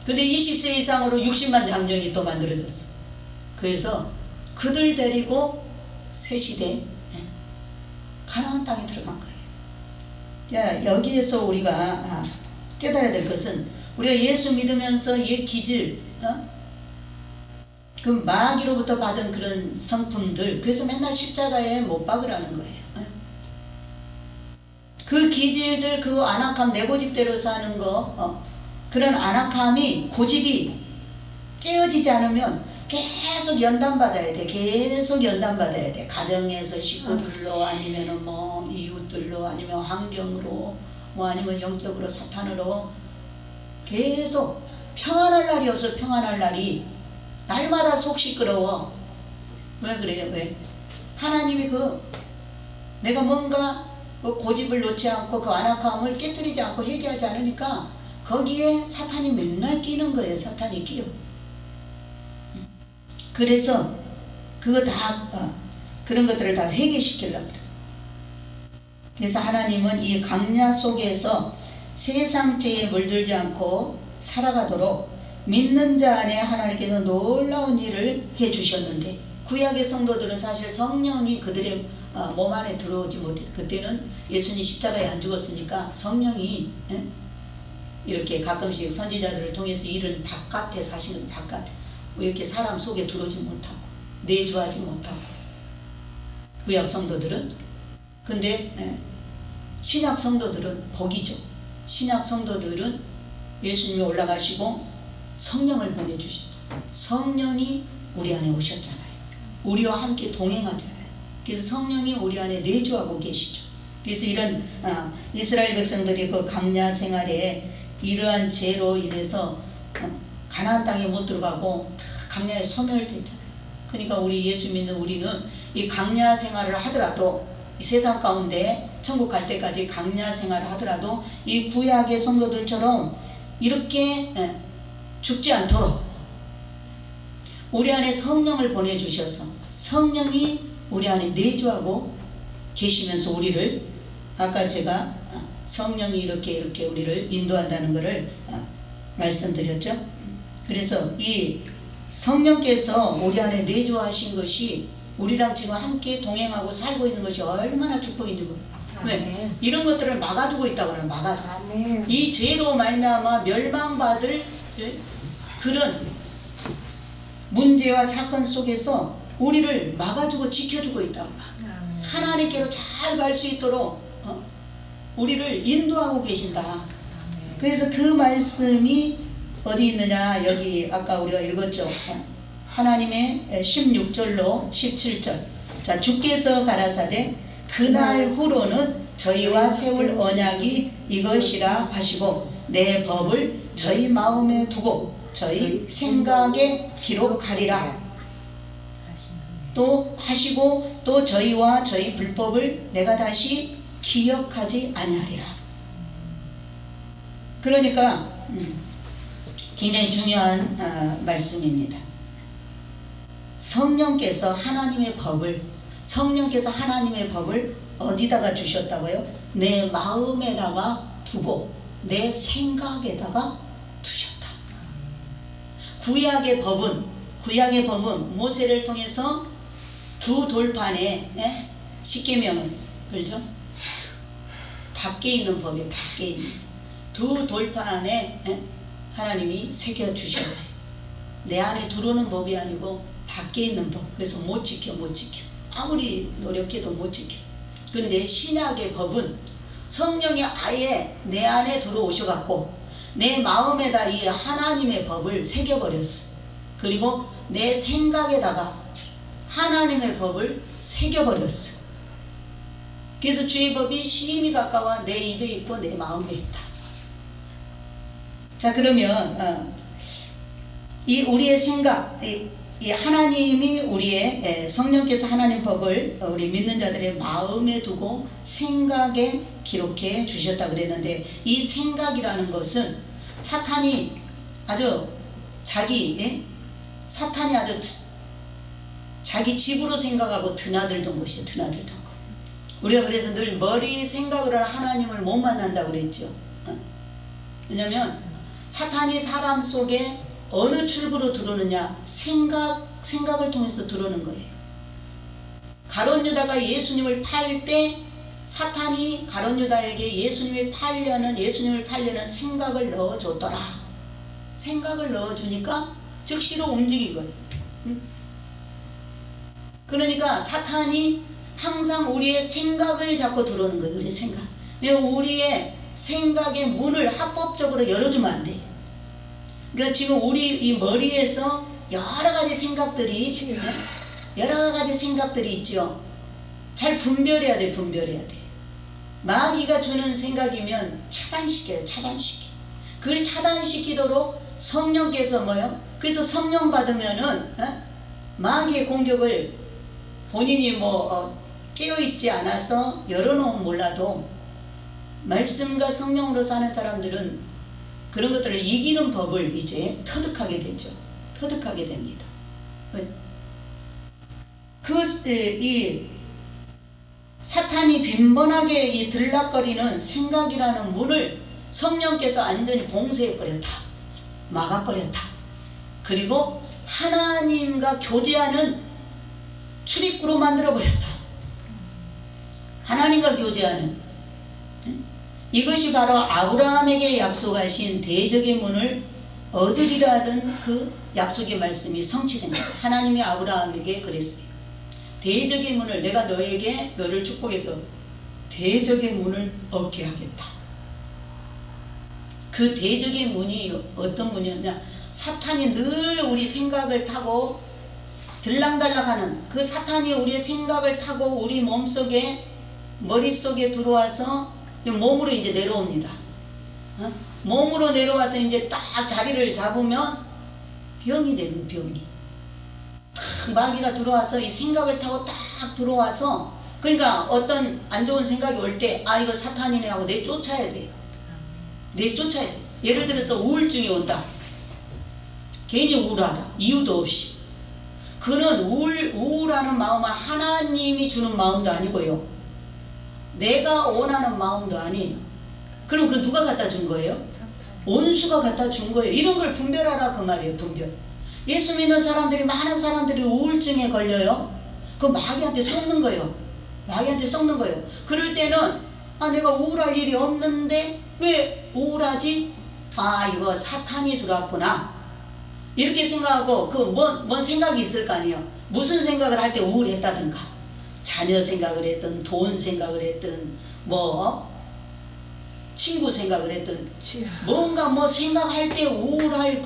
근데 20세 이상으로 60만 장정이 또 만들어졌어. 그래서 그들 데리고 새 시대 가나안 땅에 들어간 거예요. 여기에서 우리가 깨달아야 될 것은 우리가 예수 믿으면서 옛 기질 그 마귀로부터 받은 그런 성품들 그래서 맨날 십자가에 못 박으라는 거예요. 그 기질들 그 안악함 내 고집대로 사는 거 그런 안악함이 고집이 깨어지지 않으면 계속 연단받아야 돼. 계속 연단받아야 돼. 가정에서 식구들로 아니면 뭐 이웃들로 아니면 환경으로 뭐 아니면 영적으로 사탄으로 계속 평안할 날이 없어. 평안할 날이 날마다 속 시끄러워. 왜 그래요? 왜? 하나님이 내가 뭔가 그 고집을 놓지 않고 그 안악함을 깨뜨리지 않고 회개하지 않으니까 거기에 사탄이 맨날 끼는 거예요. 사탄이 끼어. 그래서 그거 다 그런 것들을 다 회개시키려고 그래요. 그래서 하나님은 이 강야 속에서 세상 죄에 물들지 않고 살아가도록 믿는 자 안에 하나님께서 놀라운 일을 해 주셨는데, 구약의 성도들은 사실 성령이 그들의 몸 안에 들어오지 못해. 그때는 예수님 십자가에 안 죽었으니까 성령이 이렇게 가끔씩 선지자들을 통해서 일은 바깥에 사시는, 바깥에 이렇게 사람 속에 들어오지 못하고 내주하지 못하고, 구약 성도들은. 근데 신약 성도들은 복이죠. 신약 성도들은 예수님이 올라가시고 성령을 보내주셨죠. 성령이 우리 안에 오셨잖아요. 우리와 함께 동행하잖아요. 그래서 성령이 우리 안에 내주하고 계시죠. 그래서 이런 이스라엘 백성들이 그 광야 생활에 이러한 죄로 인해서 가나안 땅에 못 들어가고 다 광야에 소멸됐잖아요. 그러니까 우리 예수 믿는 우리는 이 광야 생활을 하더라도, 이 세상 가운데 천국 갈 때까지 광야 생활을 하더라도 이 구약의 성도들처럼 이렇게 죽지 않도록 우리 안에 성령을 보내주셔서 성령이 우리 안에 내주하고 계시면서 우리를, 아까 제가 성령이 이렇게 우리를 인도한다는 것을 말씀드렸죠. 그래서 이 성령께서 우리 안에 내주하신 것이 우리랑 지금 함께 동행하고 살고 있는 것이 얼마나 축복인지 몰라요. 왜? 이런 것들을 막아두고 있다고는 막아두고, 아멘. 이 죄로 말미암아 멸망받을 그런 문제와 사건 속에서 우리를 막아주고 지켜주고 있다고. 아멘. 하나님께로 잘 갈 수 있도록 우리를 인도하고 계신다. 아멘. 그래서 그 말씀이 어디 있느냐, 여기 아까 우리가 읽었죠. 하나님의 16절로 17절. 자, 주께서 가라사대 그날 후로는 저희와 세울 언약이 이것이라 하시고 내 법을 저희 마음에 두고 저희 생각에 기록하리라. 또 하시고 또 저희와 저희 불법을 내가 다시 기억하지 아니하리라. 그러니까 굉장히 중요한 말씀입니다. 성령께서 하나님의 법을 어디다가 주셨다고요? 내 마음에다가 두고 내 생각에다가 두셨다. 구약의 법은 모세를 통해서 두 돌판에 십계명을, 그렇죠? 밖에 있는 법이에요. 밖에 있는 두 돌판에 하나님이 새겨 주셨어요. 내 안에 들어오는 법이 아니고 밖에 있는 법. 그래서 못 지켜. 아무리 노력해도 못 지켜. 근데 신약의 법은 성령이 아예 내 안에 들어오셔갖고 내 마음에다 이 하나님의 법을 새겨버렸어. 그리고 내 생각에다가 하나님의 법을 새겨버렸어. 그래서 주의 법이 심히 가까워 내 입에 있고 내 마음에 있다. 자, 그러면 이 우리의 생각, 이 하나님이 우리의 성령께서 하나님 법을 우리 믿는 자들의 마음에 두고 생각에 기록해 주셨다 그랬는데, 이 생각이라는 것은 사탄이 아주 자기 집으로 생각하고 드나들던 것이에요. 드나들던 거. 우리가 그래서 늘 머리 생각을 하는 하나님을 못 만난다고 그랬죠. 왜냐면 사탄이 사람 속에 어느 출구로 들어오느냐, 생각을 통해서 들어오는 거예요. 가룟 유다가 예수님을 팔 때 사탄이 가룟 유다에게 예수님을 팔려는 생각을 넣어줬더라. 생각을 넣어주니까 즉시로 움직인 거예요. 그러니까 사탄이 항상 우리의 생각을 잡고 들어오는 거예요. 우리의 생각. 우리의 생각의 문을 합법적으로 열어주면 안 돼요. 그러니까 지금 우리 이 머리에서 여러 가지 생각들이 있죠. 잘 분별해야 돼. 마귀가 주는 생각이면 차단시켜요. 그걸 차단시키도록 성령께서 뭐요? 그래서 성령 받으면은 마귀의 공격을 본인이 깨어있지 않아서 열어놓으면 몰라도 말씀과 성령으로 사는 사람들은 그런 것들을 이기는 법을 이제 터득하게 되죠. 터득하게 됩니다. 이 사탄이 빈번하게 이 들락거리는 생각이라는 문을 성령께서 완전히 봉쇄해버렸다. 막아버렸다. 그리고 하나님과 교제하는 출입구로 만들어버렸다. 하나님과 교제하는 이것이 바로 아브라함에게 약속하신 대적의 문을 얻으리라는 그 약속의 말씀이 성취된 거예요. 하나님이 아브라함에게 그랬어요. 대적의 문을 내가 너를 축복해서 대적의 문을 얻게 하겠다. 그 대적의 문이 어떤 문이었냐? 사탄이 늘 우리 생각을 타고 들락달락하는 그 사탄이 우리의 생각을 타고 우리 몸속에 머릿속에 들어와서 몸으로 이제 내려옵니다. 몸으로 내려와서 이제 딱 자리를 잡으면 병이 되는 거예요. 병이. 마귀가 들어와서 이 생각을 타고 딱 들어와서 그러니까 어떤 안 좋은 생각이 올 때 이거 사탄이네 하고 내쫓아야 돼요. 내쫓아야 돼. 예를 들어서 우울증이 온다. 괜히 우울하다. 이유도 없이. 그는 우울하는 마음은 하나님이 주는 마음도 아니고요. 내가 원하는 마음도 아니에요. 그럼 그 누가 갖다 준 거예요? 원수가 갖다 준 거예요. 이런 걸 분별하라 그 말이에요. 분별. 예수 믿는 사람들이 많은 사람들이 우울증에 걸려요. 그 마귀한테 쏟는 거예요. 마귀한테 쏟는 거예요. 그럴 때는 내가 우울할 일이 없는데 왜 우울하지? 이거 사탄이 들어왔구나. 이렇게 생각하고 뭔 생각이 있을 거 아니에요. 무슨 생각을 할 때 우울했다든가 자녀 생각을 했든 돈 생각을 했든 친구 생각을 했든 뭔가 생각할 때 우울할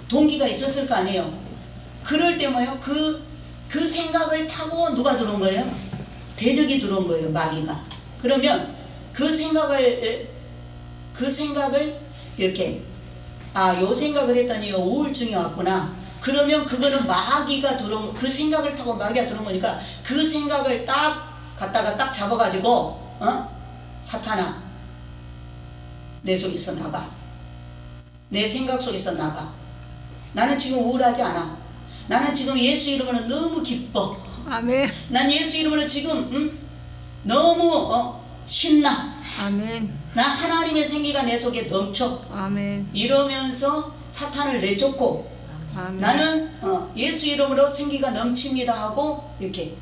동기가 있었을 거 아니에요. 그럴 때 그 생각을 타고 누가 들어온 거예요? 대적이 들어온 거예요. 마귀가. 그러면 그 생각을 이렇게 요 생각을 했더니 우울증이 왔구나. 그러면 그거는 마귀가 들어온 그 생각을 타고 마귀가 들어온 거니까 그 생각을 딱 갖다가 딱 잡아가지고 사탄아 내 속에서 나가. 내 생각 속에서 나가. 나는 지금 우울하지 않아. 나는 지금 예수 이름으로 너무 기뻐. 아멘. 난 예수 이름으로 지금 너무 신나. 아멘. 나 하나님의 생기가 내 속에 넘쳐. 아멘. 이러면서 사탄을 내쫓고 아멘. 나는 예수 이름으로 생기가 넘칩니다 하고 이렇게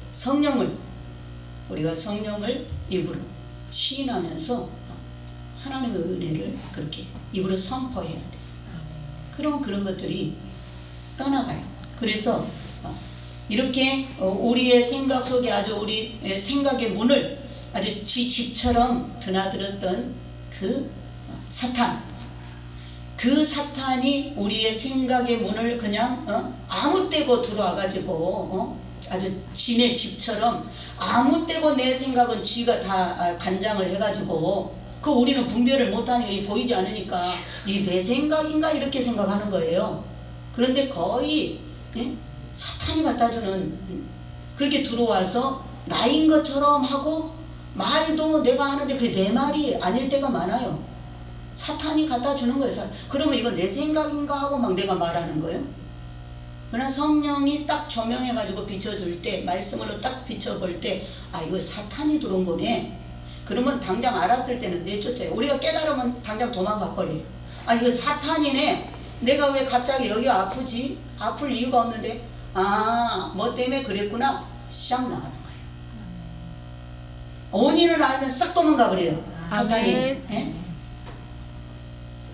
우리가 성령을 입으로 시인하면서 하나님의 은혜를 그렇게 입으로 선포해야 돼. 그러면 그런 것들이 떠나가요. 그래서 이렇게 우리의 생각 속에 아주 우리 생각의 문을 아주 지 집처럼 드나들었던 그 사탄, 그 사탄이 우리의 생각의 문을 그냥 아무 때고 들어와가지고 아주 지네 집처럼 아무 때고 내 생각은 지가 다 간장을 해가지고 우리는 분별을 못하니까 보이지 않으니까 이 내 생각인가 이렇게 생각하는 거예요. 그런데 거의 사탄이 갖다주는 그렇게 들어와서 나인 것처럼 하고 말도 내가 하는데 그게 내 말이 아닐 때가 많아요. 사탄이 갖다주는 거예요. 그러면 이거 내 생각인가 하고 막 내가 말하는 거예요. 그러나 성령이 딱 조명해가지고 비춰줄 때 말씀으로 딱 비춰볼 때 이거 사탄이 들어온 거네. 그러면 당장 알았을 때는 내쫓아요. 우리가 깨달으면 당장 도망가 버려요. 이거 사탄이네. 내가 왜 갑자기 여기 아프지? 아플 이유가 없는데 뭐 때문에 그랬구나. 싹 나가는 거예요. 원인을 알면 싹 도망가 버려요. 사탄이. 예?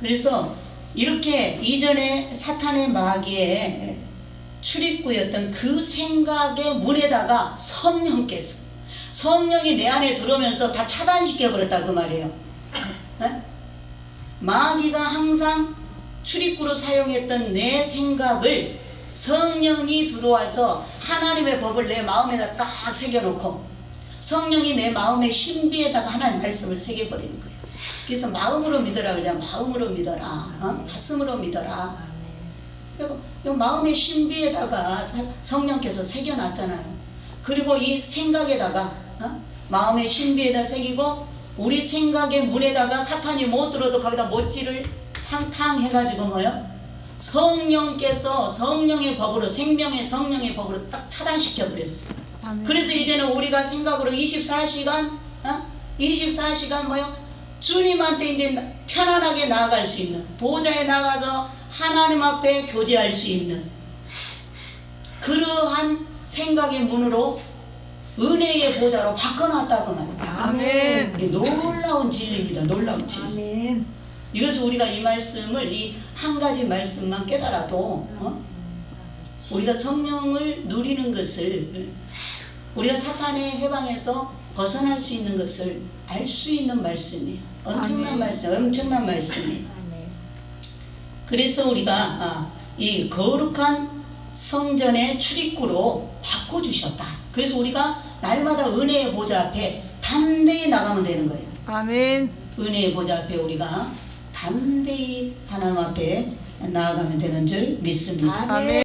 그래서 이렇게 이전에 사탄의 마귀의 출입구였던 그 생각의 문에다가 성령이 내 안에 들어오면서 다 차단시켜 버렸다 그 말이에요. 에? 마귀가 항상 출입구로 사용했던 내 생각을 성령이 들어와서 하나님의 법을 내 마음에다 딱 새겨놓고 성령이 내 마음의 신비에다가 하나님 말씀을 새겨버리는 거예요. 그래서 마음으로 믿어라 그러잖아. 마음으로 믿어라. 가슴으로 믿어라. 그리고 이 마음의 신비에다가 성령께서 새겨놨잖아요. 그리고 이 생각에다가 마음의 신비에다 새기고 우리 생각의 문에다가 사탄이 못 들어도 거기다 못지를 탕탕 해가지고 뭐요? 성령께서 성령의 법으로 생명의 성령의 법으로 딱 차단시켜 버렸어요. 아멘. 그래서 이제는 우리가 생각으로 24시간 뭐요? 주님한테 이제 편안하게 나아갈 수 있는, 보좌에 나가서 하나님 앞에 교제할 수 있는 그러한 생각의 문으로 은혜의 보좌로 바꿔놨다고 말입니다. 아멘. 이게 놀라운 진리입니다. 놀라운 진리. 아멘. 이것을 우리가 이 말씀을 이 한 가지 말씀만 깨달아도 우리가 성령을 누리는 것을, 우리가 사탄의 해방에서 벗어날 수 있는 것을 알 수 있는 말씀이에요. 엄청난 아멘. 말씀, 엄청난 말씀이에요. 아멘. 그래서 우리가 이 거룩한 성전의 출입구로 바꿔주셨다. 그래서 우리가 날마다 은혜의 보좌 앞에 담대히 나가면 되는 거예요. 아멘. 은혜의 보좌 앞에 우리가 담대히 하나님 앞에 나아가면 되는 줄 믿습니다. 아멘. 아멘.